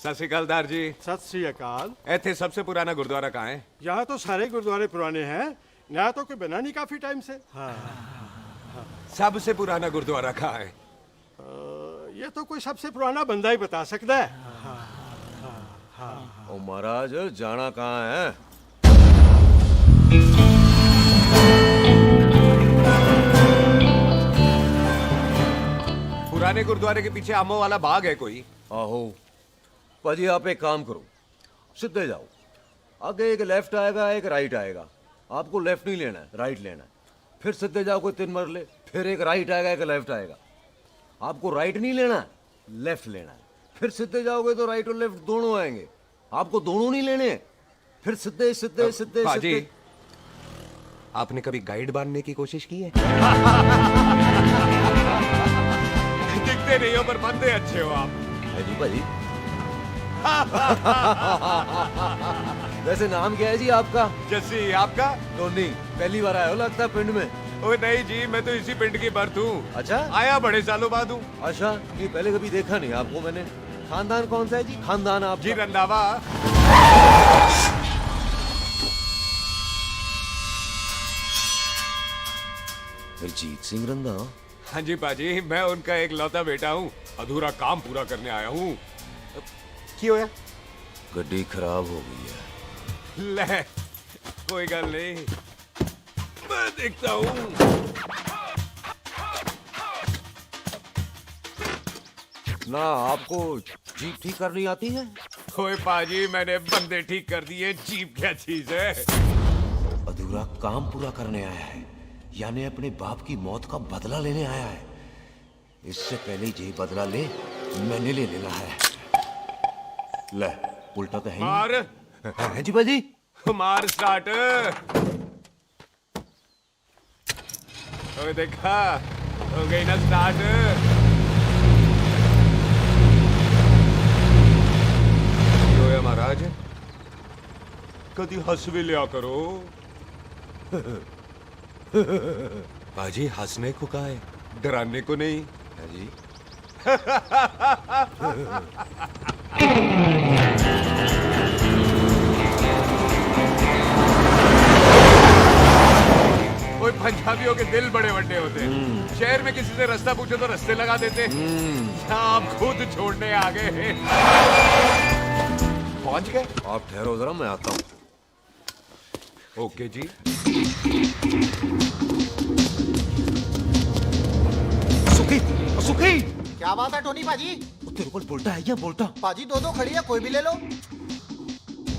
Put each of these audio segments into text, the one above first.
सत श्री अकाल दार जी। सत श्री अकाल। इत्थे सबसे पुराना गुरुद्वारा कहाँ है? यहाँ तो सारे गुरुद्वारे पुराने हैं, नया तो कोई बना नहीं काफी टाइम से। हाँ। सबसे पुराना गुरुद्वारा कहाँ है? ये तो कोई सबसे पुराना बंदा ही बता सकता है। ओ महाराज जाना कहाँ है? पुराने गुरुद्वारे के पीछे आमों वाला बाग है कोई? आहो पाजी, आप एक काम करो, सीधे जाओ। आगे एक लेफ्ट आएगा, एक राइट आएगा। आपको लेफ्ट नहीं लेना है, राइट लेना है। फिर सीधे जाओ कोई 3 मरले, फिर एक राइट आएगा, एक लेफ्ट आएगा। आपको राइट नहीं लेना है, लेफ्ट लेना है। फिर सीधे जाओगे तो राइट और लेफ्ट दोनों आएंगे। आपको दोनों नहीं लेने, फिर सीधे सीधे सीधे पाजी, सीधे। आपने कभी गाइड बनने की कोशिश की है? दिखते नहीं हो पर बनते अच्छे हो आप। है जी भाजी। वैसे नाम क्या है जी आपका? जस्सी, आपका? टोनी। पहली बार आए हो लगता है पिंड में। ओ नहीं जी, मैं तो इसी पिंड की बर्थ हूँ। अच्छा, आया बड़े सालों बाद हूँ। अच्छा, ये पहले कभी देखा नहीं आपको मैंने। खानदान कौन सा है जी? खानदान आप जी रंधावा। हरजीत सिंह रंधा। हाँ जी पाजी, मैं उनका एक लौता बेटा हूँ। अधूरा काम पूरा करने आया हूँ। क्यों है? गड्डी खराब हो गई है। ले, कोई गल नहीं, मैं देखता हूँ। ना आपको जीप ठीक करनी आती है? ओए पाजी, मैंने बंदे ठीक कर दिए, जीप क्या चीज है? अधूरा काम पूरा करने आया है, यानी अपने बाप की मौत का बदला लेने आया है। इससे पहले ये बदला ले, मैंने ले लेना है। ले, उल्टा तो है ही। मार है जी बाजी। मार स्टार्ट। ओए देखा, हो गई ना स्टार्ट। क्यों है महाराज, कभी हंस भी लिया करो। बाजी हंसने को कहा है, डराने को नहीं। है जी। कोई पंजाबियों के दिल बड़े बड़े होते हैं। शहर में किसी से रास्ता पूछो तो रास्ते लगा देते। आप खुद छोड़ने आ गए। पहुंच गए? आप ठहरो जरा, मैं आता हूँ। ओके जी। सुखी, सुखी। क्या बात है टोनी पाजी? तेरे को बोलता है या बोलता? पाजी दो खड़ी है, कोई भी ले लो।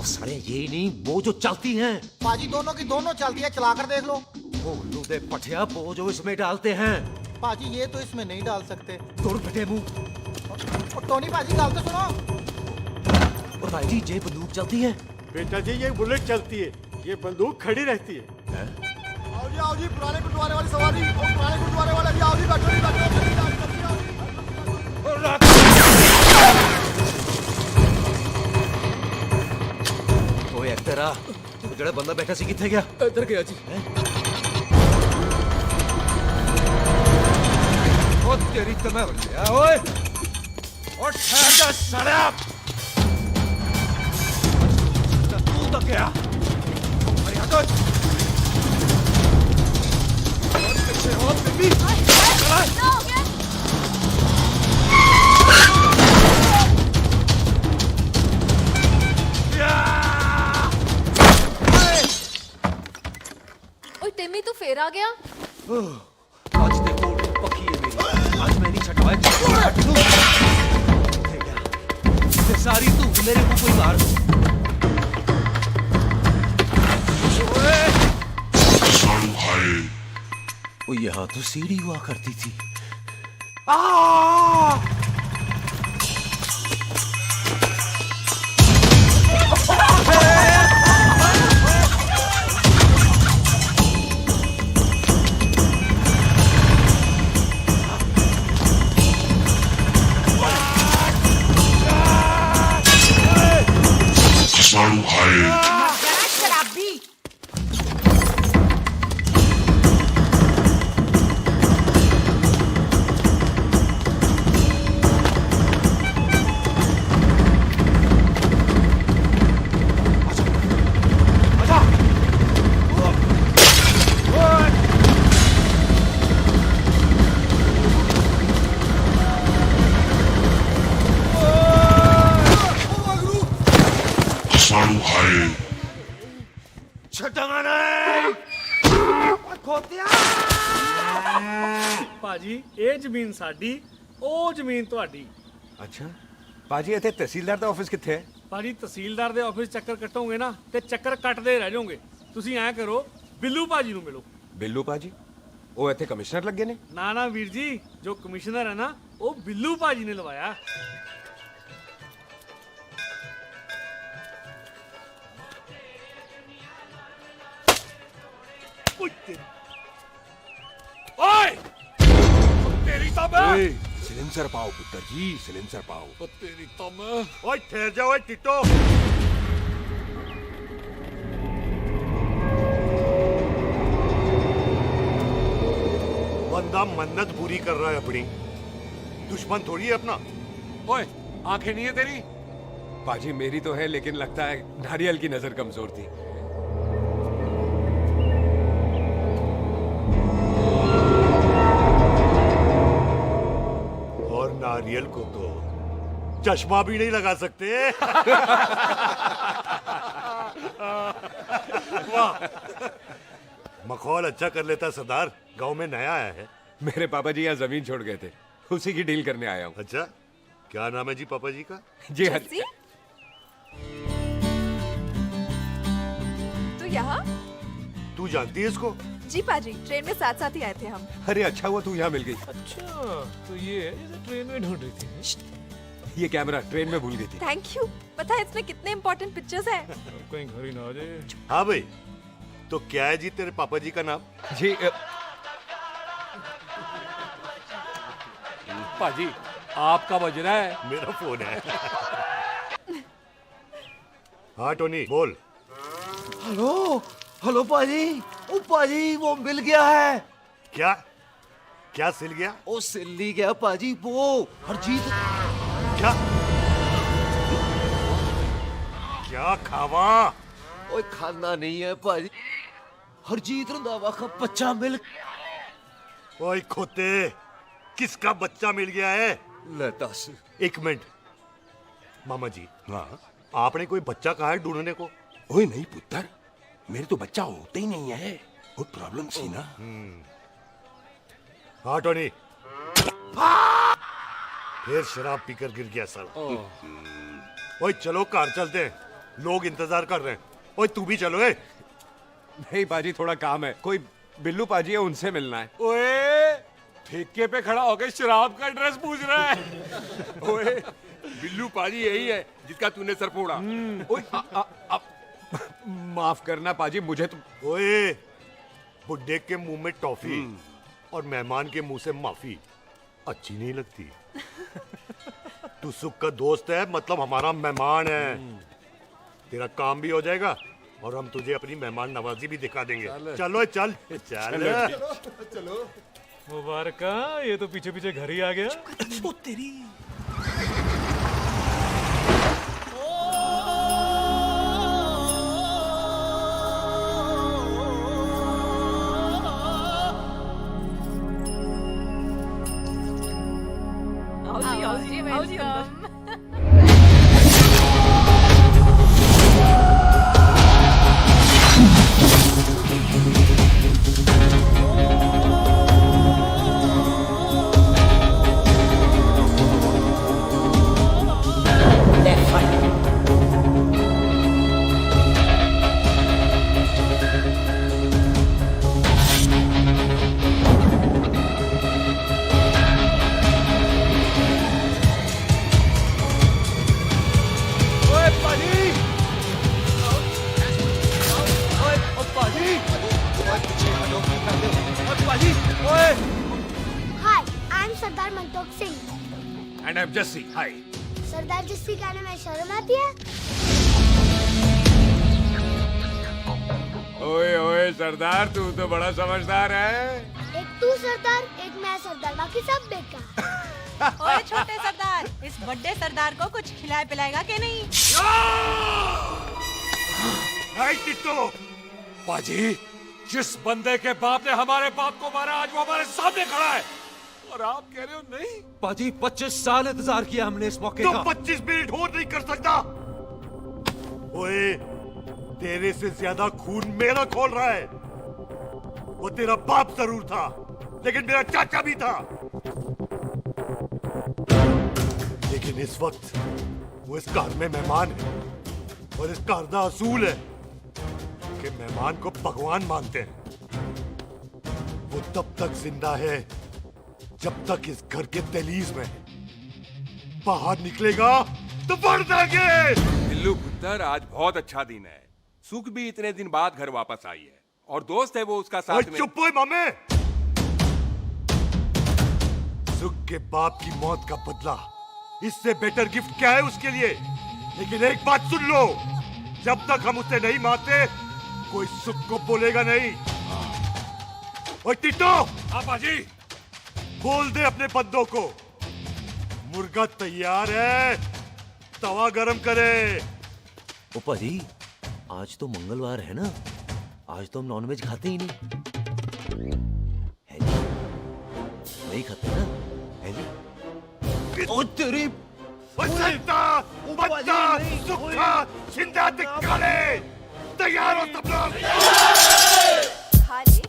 सारे ये नहीं, वो जो चलती हैं। पाजी दोनों की दोनों चलती है, चला कर देख लो। वो लूदे पठिया, वो जो इसमें डालते हैं। पाजी ये तो इसमें नहीं डाल सकते। तोड़ फटे मुंह। और टोनी पाजी गल तो सुनो। और भाई जी, ये बंदूक चलती है? बेटा जी, ये बुलेट चलती है, ये बंदूक खड़ी रहती है। आओ जी, पुराने गुरुद्वारे वाली सवारी। पुराने गुरुद्वारे वाले भी आओ जी, बैठो जी, बैठो। ओए एक्टरा, वो जड़ा बंदा बैठा सी किथे गया? इधर गया जी। ओ तेरी तमर गया ओए। और ठहर जा साला। तू तो क्या? अरे हटो। और पीछे हो बेबी। टिम्मी तू फिर आ गया। आज देखो पक्की है मेरी। आज मैं नहीं छटवाए ये सारी तू मेरे मुंह कोई मार। वो यहाँ तो सीढ़ी हुआ करती थी। शराबी। ਛੱਡਾਂਗਾ ਨਹੀਂ। ਖੋਤਿਆ ਭਾਜੀ ਇਹ ਜ਼ਮੀਨ ਸਾਡੀ, ਉਹ ਜ਼ਮੀਨ ਤੁਹਾਡੀ। ਅੱਛਾ ਪਾਜੀ ਇੱਥੇ ਤਹਿਸੀਲਦਾਰ ਦਾ ਆਫਿਸ ਕਿੱਥੇ ਹੈ? ਭਾਜੀ ਤਹਿਸੀਲਦਾਰ ਦੇ ਆਫਿਸ ਚੱਕਰ ਕੱਟੋਗੇ ਨਾ ਤੇ ਚੱਕਰ ਕੱਟਦੇ ਰਹਿ ਜਾਓਗੇ। ਤੁਸੀਂ ਐਂ ਕਰੋ, ਬਿੱਲੂ ਭਾਜੀ ਨੂੰ ਮਿਲੋ। ਬਿੱਲੂ ਪਾਜੀ ਉਹ ਇੱਥੇ ਕਮਿਸ਼ਨਰ ਲੱਗੇ ਨੇ? ਨਾ ਨਾ ਵੀਰ ਜੀ, ਜੋ ਕਮਿਸ਼ਨਰ ਹੈ ਨਾ ਉਹ ਬਿੱਲੂ ਭਾਜੀ ਨੇ ਲਵਾਇਆ। ਓਏ ਤੇਰੀ ਤਾਂ ਮੈਂ ओए सिलेंसर पाओ पुत्र जी, सिलेंसर पाओ। तेरी तो मैं ओए ठहर जा ओए टिट्टो। बंदा मन्नत पूरी कर रहा है अपनी, दुश्मन थोड़ी है अपना। ओए आंखें नहीं है तेरी? पाजी मेरी तो है, लेकिन लगता है नारियल की नजर कमजोर थी। और नारियल को तो चश्मा भी नहीं लगा सकते। वाह, मखौल अच्छा कर लेता सरदार। गांव में नया आया है। मेरे पापा जी यहाँ जमीन छोड़ गए थे, उसी की डील करने आया हूँ। अच्छा, क्या नाम है जी पापा जी का? जी हाँ। जस्सी? तो यहाँ? तू जानती है इसको? जी पाजी, ट्रेन में साथ साथ ही आए थे हम। अरे अच्छा हुआ तू यहाँ मिल गई। अच्छा तो ये है जैसे ट्रेन में ढूंढ रही थी। ये कैमरा ट्रेन में भूल गई थी। Thank you. पता है इसमें कितने इम्पोर्टेंट पिक्चर्स हैं। कहीं घर ही ना आ जाए। हाँ भाई, तो क्या है जी तेरे पापा जी का नाम? जी पाजी आपका बज रहा है। मेरा फोन है। हाँ टोनी बोल। हेलो हेलो पाजी। ओ पाजी वो मिल गया है। क्या क्या सिल गया? ओ सिल्ली गया पाजी, वो हरजीत। क्या क्या खावा? ओए खाना नहीं है पाजी, हरजीत रंधावा का बच्चा मिल। ओए खोते, किसका बच्चा मिल गया है? ले दस। एक मिनट मामा जी, हाँ आपने कोई बच्चा कहा है ढूंढने को? ओए नहीं पुत्र, मेरे तो बच्चा होता ही नहीं है। वो प्रॉब्लम थी ना। हाँ टोनी, फिर शराब पीकर गिर गया साला। ओए चलो कार चलते हैं, लोग इंतजार कर रहे हैं। ओए तू भी चलो। नहीं पाजी थोड़ा काम है, कोई बिल्लू पाजी है उनसे मिलना है। ओए ठेके पे खड़ा होकर शराब का एड्रेस पूछ रहा है। ओए बिल्लू पाजी यही है जिसका तूने सर फोड़ा। ओए माफ करना पाजी, मुझे तो। ओए बुड्ढे के मुंह में टॉफी और मेहमान के मुंह से माफी अच्छी नहीं लगती। तू सुख का दोस्त है, मतलब हमारा मेहमान है। तेरा काम भी हो जाएगा और हम तुझे अपनी मेहमान नवाजी भी दिखा देंगे। चलो चल चल। मुबारक, ये तो पीछे पीछे घर ही आ गया। ओ तेरी। Hi, I'm Sardar Mantok Singh. And I'm Jesse. Hi. सरदार जस्सी कहने में शर्म आती है? ओए ओए सरदार, तू तो बड़ा समझदार है। एक तू सरदार, एक मैं सरदार, बाकी सब बेकार। ओए छोटे सरदार, इस बड़े सरदार को कुछ खिलाए पिलाएगा कि नहीं? हाय टिट्टो, पाजी जिस बंदे के बाप ने हमारे बाप को मारा आज वो हमारे सामने खड़ा है और आप कह रहे हो नहीं? पाजी 25 साल इंतजार किया हमने इस मौके तो का। 25 मिनट और नहीं कर सकता। ओए तेरे से ज्यादा खून मेरा खोल रहा है। वो तेरा बाप जरूर था, लेकिन मेरा चाचा भी था। लेकिन इस वक्त वो इस घर में मेहमान है, और इस घर का असूल है कि मेहमान को भगवान मानते हैं। वो तब तक जिंदा है जब तक इस घर के दहलीज में है। बाहर निकलेगा तो बढ़ जाएंगे। बिल्लू पुत्र, आज बहुत अच्छा दिन है। सुख भी इतने दिन बाद घर वापस आई है, और दोस्त है वो उसका ओए साथ में। चुप हो मामे। सुख के बाप की मौत का बदला, इससे बेटर गिफ्ट क्या है उसके लिए? लेकिन एक बात सुन लो, जब तक हम उसे नहीं मारते कोई सुख को बोलेगा नहीं। ओए टिट्टो, हाँ बाजी। बोल दे अपने बंदों को मुर्गा तैयार है, तवा गरम करे। ओ पाजी, आज तो मंगलवार है ना, आज तो हम नॉनवेज खाते ही नहीं है जी। नहीं खाते ना, है जी। ओ तेरी बच्चा, बच्चा, सुखा, छिंदा दिखाले, तैयार हो सब लोग। खा ले,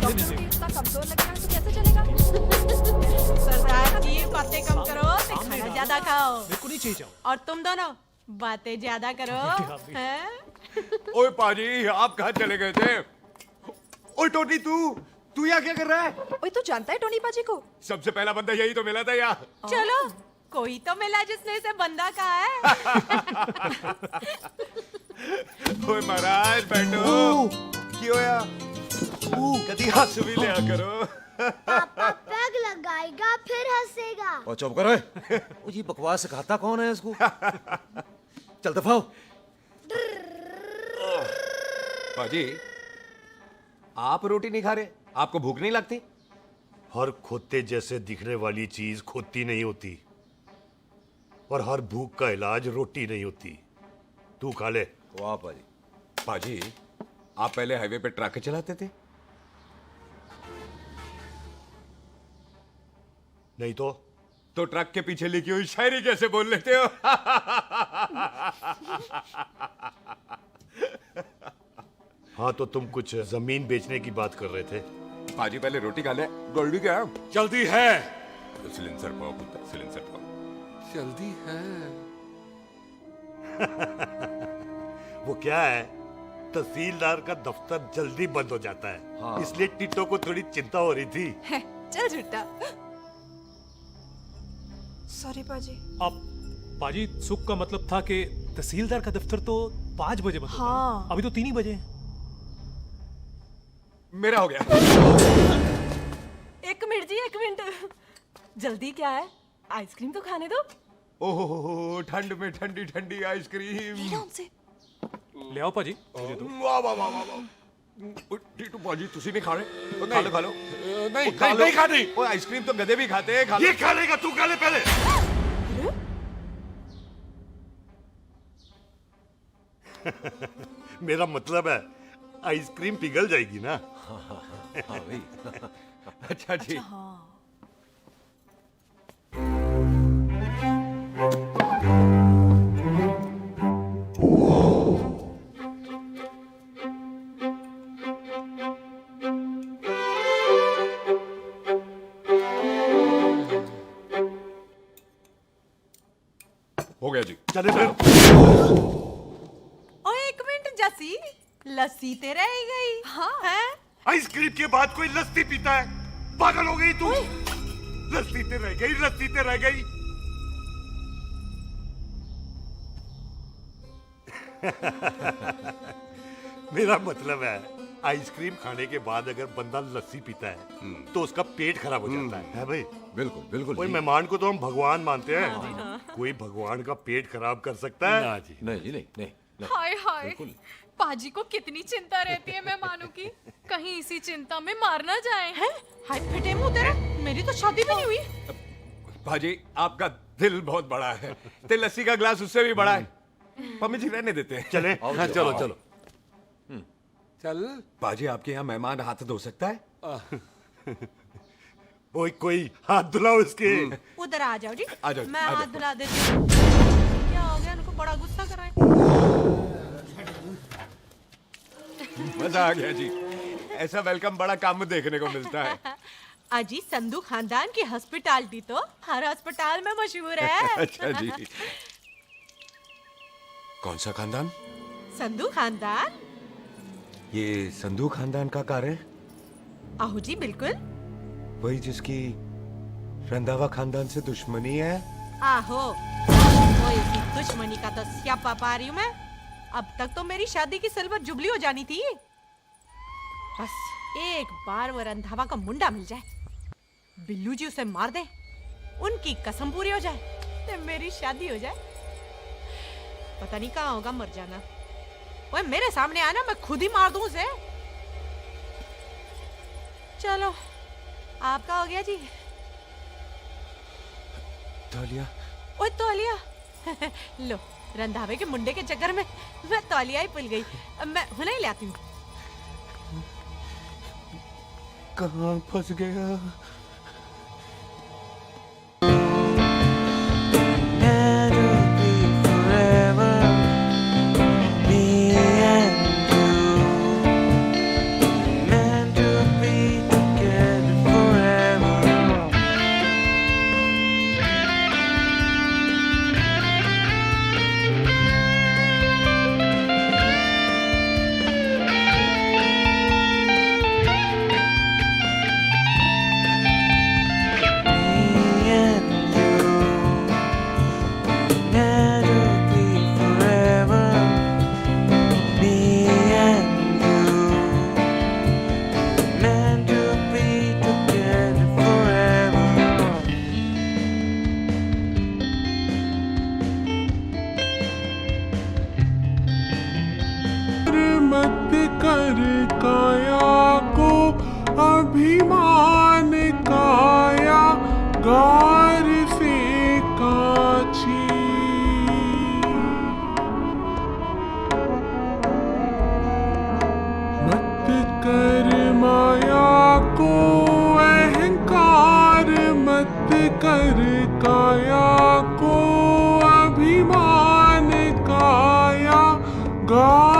डॉक्टर भी इतना कमजोर लग रहा है तो कैसे चलेगा? सरदार जी बातें कम करो तो खाना ज्यादा खाओ। मेरे को नहीं चाहिए। और तुम दोनों बातें ज्यादा करो, हैं? ओए पाजी, आप कहाँ चले गए थे? ओए टोनी, तू यहाँ क्या कर रहा है? ओए तू जानता है टोनी पाजी को? सबसे पहला बंदा यही तो मिला था यहाँ। चलो कोई तो मिला जिसने इसे बंदा कहा है। ओए महाराज बैठो। क्यों या? कभी हंस भी लिया करो। पापा पैग लगाएगा फिर हंसेगा। और चुप करो। ओ ये बकवास सिखाता कौन है इसको? चल दफाओ। पाजी, आप रोटी नहीं खा रहे? आपको भूख नहीं लगती? हर खोते जैसे दिखने वाली चीज खोती नहीं होती, और हर भूख का इलाज रोटी नहीं होती। तू खा ले। वाह पाजी। पाजी, आप पहले हाईवे पे ट्रक चलाते थे? नहीं तो ट्रक के पीछे लिखी हुई शायरी कैसे बोल लेते हो? हाँ, तो तुम कुछ जमीन बेचने की बात कर रहे थे। पाजी पहले रोटी खा ले। गोल्डी क्या? जल्दी है। सिलेंसर पाओ पुत्र, सिलेंसर पाओ। जल्दी है। वो क्या है, तहसीलदार का दफ्तर जल्दी बंद हो जाता है। हाँ। इसलिए टिट्टो को थोड़ी चिंता हो रही थी। चल झूठा। सॉरी पाजी। अब पाजी, सुख का मतलब था कि तहसीलदार का दफ्तर तो 5 बजे बंद होता है। हाँ। अभी तो 3 ही बजे। मेरा हो गया। एक मिनट जी, एक मिनट। जल्दी क्या है? आइसक्रीम तो खाने दो। ओहो, ठंड में ठंडी ठंडी आइसक्रीम। ले लो उनसे। ले आओ पाजी, मुझे दो। वाह वाह वाह वाह वाह। टीटू पाजी, तुसी नहीं खा रहे? खा लो खा लो। नहीं, नहीं खाती। वो आइसक्रीम तो गधे भी खाते हैं। खा लो। ये खा लेगा, तू खा ले पहले। मेरा मतलब है आइसक्रीम पिघल जाएगी ना। हाँ भाई। अच्छा जी। हो गया जी। चले फिर। ओ एक मिनट जसी, लस्सी ते रह गई। हाँ है। आइसक्रीम के बाद कोई लस्सी पीता है? पागल हो गई तू? लस्सी ते रह गई, लस्सी ते रह गई। मेरा मतलब है आइसक्रीम खाने के बाद अगर बंदा लस्सी पीता है तो उसका पेट खराब हो जाता है भाई? बिल्कुल बिल्कुल कोई जी। मेहमान को तो हम भगवान मानते हैं, कोई भगवान का पेट खराब कर सकता है? नहीं जी, नहीं नहीं नहीं। हाय हाय, पाजी को कितनी चिंता रहती है मेहमानों की, कहीं इसी चिंता में मार ना जाए। हैं? हाय फिटे मुंह तेरा, मेरी तो शादी भी नहीं हुई। भाजी, आपका दिल बहुत बड़ा है। ते लस्सी का ग्लास उससे भी बड़ा है। मम्मी जी रहने देते हैं। चले। हाँ, चलो चलो। चल। बाजी, आपके यहाँ मेहमान हाथ धो सकता है? कोई हाथ धुलाओ इसके। उधर आ जाओ जी। आ जाओ, मैं आ जाओ। हाथ धुला देती हूँ। क्या हो गया उनको? बड़ा गुस्सा कर रहे हैं। मजा आ गया जी। ऐसा वेलकम बड़ा कम देखने को मिलता है। अजी संधू खानदान की हॉस्पिटैलिटी तो हर अस्पताल में मशहूर है। अच्छा जी। कौन सा खानदान? संधू खानदान। ये संधू खानदान का कार है? आहो जी बिल्कुल। वही जिसकी रंधावा खानदान से दुश्मनी है? आहो, वो इसी दुश्मनी का तो स्यापा पा रही हूँ मैं। अब तक तो मेरी शादी की सिल्वर जुबली हो जानी थी। बस एक बार वो रंधावा का मुंडा मिल जाए, बिल्लू जी उसे मार दे, उनकी कसम पूरी हो जाए, तो मेरी शादी हो जाए। पता नहीं कहाँ होगा मर जाना। वो मेरे सामने आना, मैं खुद ही मार दूं उसे। चलो, आपका हो गया जी। तौलिया। ओए तौलिया। लो, रंधावे के मुंडे के चक्कर में मैं तौलिया ही भूल गई। मैं हुने ही ले आती हूँ। कहाँ फंस गया? अभिमान काया गार से काछी। मत कर माया को अहंकार, मत कर काया को अभिमान काया गार